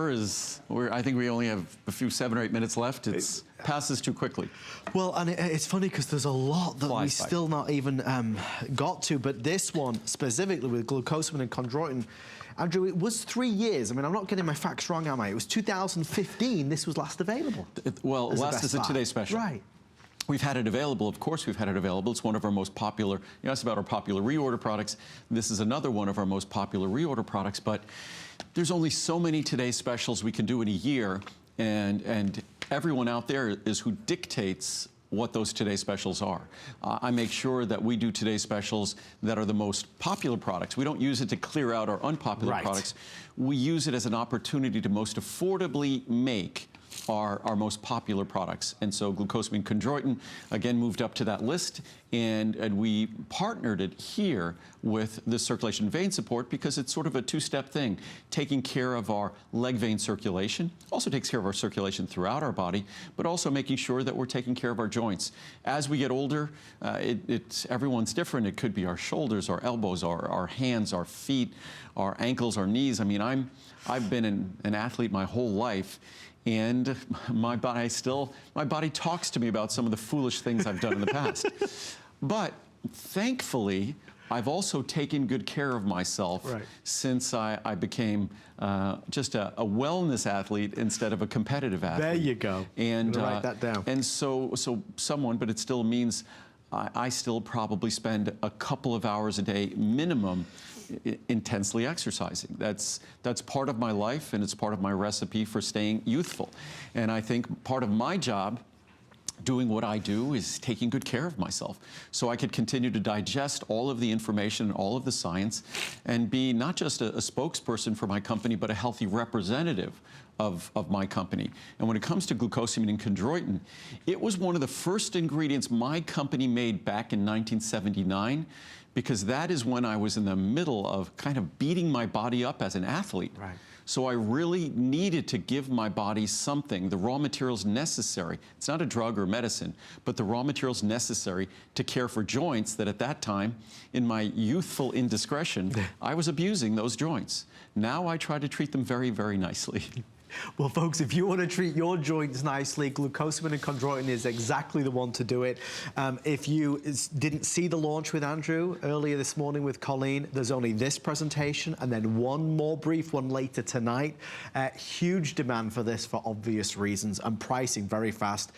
I think we only have a few 7 or 8 minutes left. It passes too quickly. Well, and it's funny because there's a lot that we still not even got to, but this one specifically with glucosamine and chondroitin, Andrew, it was 3 years. I mean, I'm not getting my facts wrong, am I? It was 2015 this was last available. Well, last is a Today Special. Right. We've had it available. Of course, we've had it available. It's one of our most popular. You asked about our popular reorder products. This is another one of our most popular reorder products, but there's only so many Today Specials we can do in a year, and everyone out there is who dictates what those Today Specials are. I make sure that we do Today Specials that are the most popular products. We don't use it to clear out our unpopular products. We use it as an opportunity to most affordably make our most popular products. And so glucosamine chondroitin, again, moved up to that list, and we partnered it here with the circulation vein support because it's sort of a two-step thing, taking care of our leg vein circulation, also takes care of our circulation throughout our body, but also making sure that we're taking care of our joints. As we get older, everyone's different. It could be our shoulders, our elbows, our hands, our feet, our ankles, our knees. I mean, I've been an athlete my whole life, and my body talks to me about some of the foolish things I've done in the past. But thankfully, I've also taken good care of myself since I became just a wellness athlete instead of a competitive athlete. There you go. And write that down. And so someone, but it still means I still probably spend a couple of hours a day minimum intensely exercising. That's part of my life, and it's part of my recipe for staying youthful. And I think part of my job doing what I do is taking good care of myself so I could continue to digest all of the information and all of the science and be not just a spokesperson for my company, but a healthy representative of my company. And when it comes to glucosamine and chondroitin, it was one of the first ingredients my company made back in 1979, because that is when I was in the middle of kind of beating my body up as an athlete. Right. So I really needed to give my body something, the raw materials necessary. It's not a drug or medicine, but the raw materials necessary to care for joints that at that time, in my youthful indiscretion, I was abusing those joints. Now I try to treat them very, very nicely. Well, folks, if you want to treat your joints nicely, glucosamine and chondroitin is exactly the one to do it. If you didn't see the launch with Andrew earlier this morning with Colleen, there's only this presentation and then one more brief one later tonight. Huge demand for this for obvious reasons, and pricing very fast.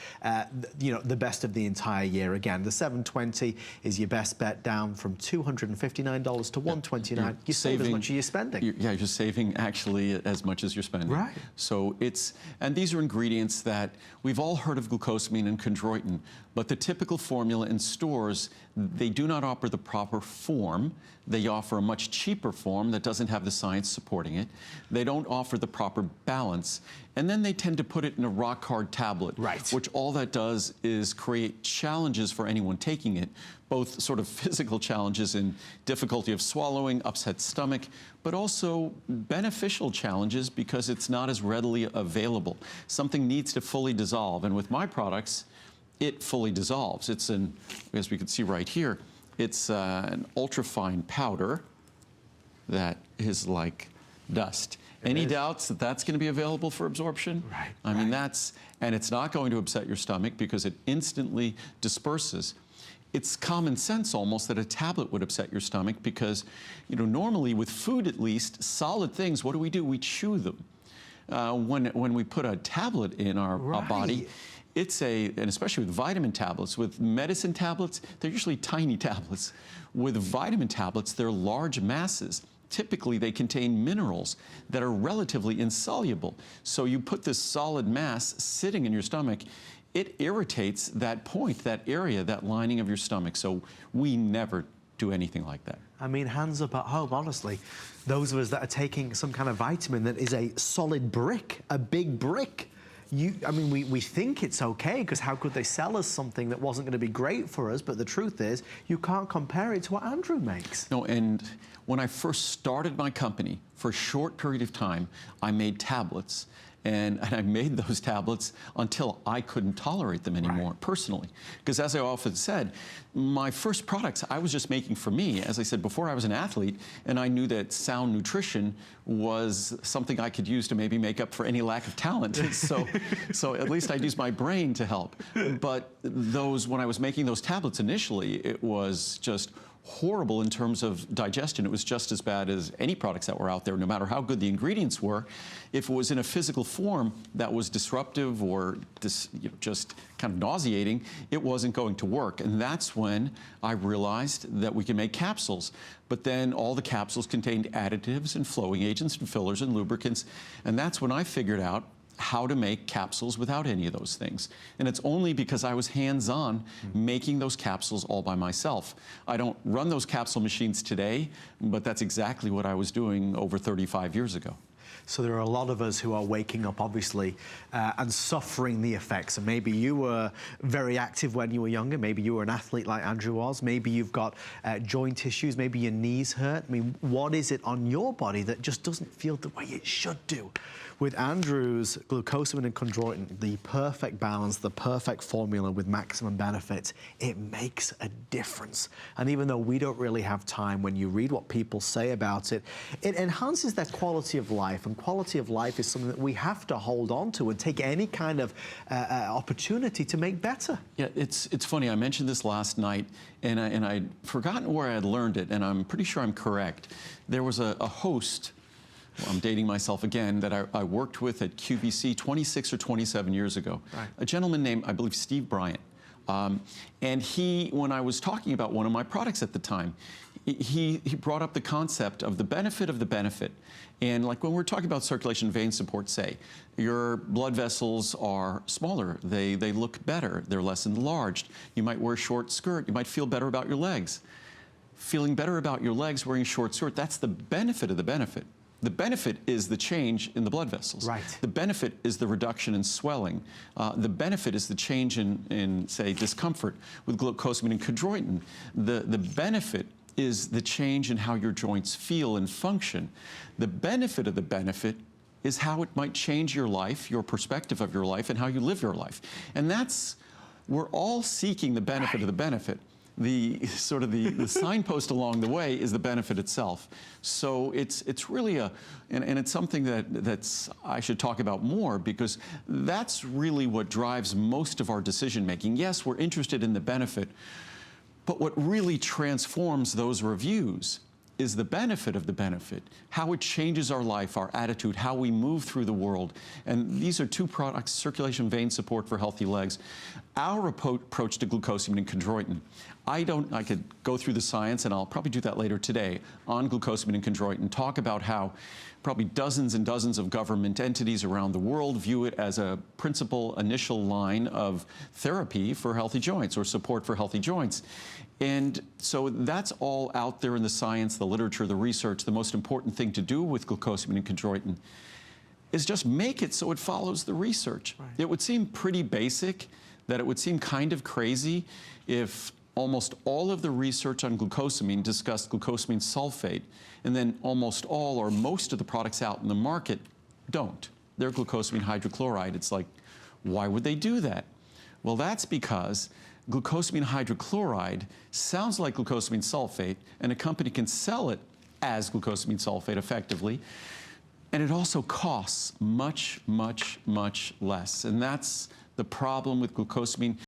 You know, the best of the entire year. Again, the $720 is your best bet, down from $259 to $129. You save as much as you're spending. You're saving actually as much as you're spending. Right. So and these are ingredients that we've all heard of glucosamine and chondroitin, but the typical formula in stores, they do not offer the proper form. They offer a much cheaper form that doesn't have the science supporting it. They don't offer the proper balance. And then they tend to put it in a rock-hard tablet, which all that does is create challenges for anyone taking it, both sort of physical challenges in difficulty of swallowing, upset stomach, but also beneficial challenges because it's not as readily available. Something needs to fully dissolve, and with my products, it fully dissolves. It's as we can see right here, it's an ultrafine powder that is like dust. Any doubts that that's going to be available for absorption? I mean, and it's not going to upset your stomach because it instantly disperses. It's common sense almost that a tablet would upset your stomach because, you know, normally with food at least, solid things, what do? We chew them. When we put a tablet in our body, and especially with vitamin tablets, with medicine tablets, they're usually tiny tablets. With vitamin tablets, they're large masses. Typically, they contain minerals that are relatively insoluble. So you put this solid mass sitting in your stomach, it irritates that point, that area, that lining of your stomach. So we never do anything like that. I mean, hands up at home, honestly. Those of us that are taking some kind of vitamin that is a solid brick, a big brick. I mean, we think it's okay, because how could they sell us something that wasn't going to be great for us? But the truth is, you can't compare it to what Andrew makes. No, and when I first started my company, for a short period of time, I made tablets. And I made those tablets until I couldn't tolerate them anymore, personally. Because as I often said, my first products I was just making for me. As I said before, I was an athlete, and I knew that sound nutrition was something I could use to maybe make up for any lack of talent. So at least I'd use my brain to help. But when I was making those tablets initially, it was just horrible in terms of digestion. It was just as bad as any products that were out there, no matter how good the ingredients were. If it was in a physical form that was disruptive or just kind of nauseating, it wasn't going to work. And that's when I realized that we can make capsules. But then all the capsules contained additives and flowing agents and fillers and lubricants. And that's when I figured out how to make capsules without any of those things. And it's only because I was hands-on making those capsules all by myself. I don't run those capsule machines today, but that's exactly what I was doing over 35 years ago. So there are a lot of us who are waking up, obviously, and suffering the effects. And maybe you were very active when you were younger. Maybe you were an athlete like Andrew was. Maybe you've got joint issues. Maybe your knees hurt. I mean, what is it on your body that just doesn't feel the way it should do? With Andrew's Glucosamine and Chondroitin, the perfect balance, the perfect formula with maximum benefits, it makes a difference. And even though we don't really have time, when you read what people say about it, it enhances their quality of life. And quality of life is something that we have to hold on to and take any kind of opportunity to make better. Yeah, it's funny. I mentioned this last night, and I'd forgotten where I had learned it, and I'm pretty sure I'm correct. There was a host, well, I'm dating myself again, that I worked with at QVC 26 or 27 years ago. Right. A gentleman named, I believe, Steve Bryant. And when I was talking about one of my products at the time, he brought up the concept of the benefit of the benefit. And like when we're talking about circulation vein support, say, your blood vessels are smaller, they look better, they're less enlarged. You might wear a short skirt, you might feel better about your legs. Feeling better about your legs wearing a short skirt, that's the benefit of the benefit. The benefit is the change in the blood vessels. Right. The benefit is the reduction in swelling. The benefit is the change in, say, discomfort with glucosamine and chondroitin. The benefit is the change in how your joints feel and function. The benefit of the benefit is how it might change your life, your perspective of your life, and how you live your life. And we're all seeking the benefit of the benefit. The signpost along the way is the benefit itself. So it's really and it's something that's I should talk about more, because that's really what drives most of our decision making. Yes, we're interested in the benefit, but what really transforms those reviews is the benefit of the benefit, how it changes our life, our attitude, how we move through the world. And these are two products, circulation vein support for healthy legs. Our approach to glucosamine and chondroitin, I could go through the science, and I'll probably do that later today, on glucosamine and chondroitin, talk about how probably dozens and dozens of government entities around the world view it as a principal initial line of therapy for healthy joints or support for healthy joints. And so that's all out there in the science, the literature, the research. The most important thing to do with glucosamine and chondroitin is just make it so it follows the research. Right. It would seem pretty basic, that it would seem kind of crazy if almost all of the research on glucosamine discussed glucosamine sulfate, and then almost all or most of the products out in the market don't. They're glucosamine hydrochloride. It's like, why would they do that? Well, that's because glucosamine hydrochloride sounds like glucosamine sulfate, and a company can sell it as glucosamine sulfate effectively, and it also costs much, much, much less. And that's the problem with glucosamine.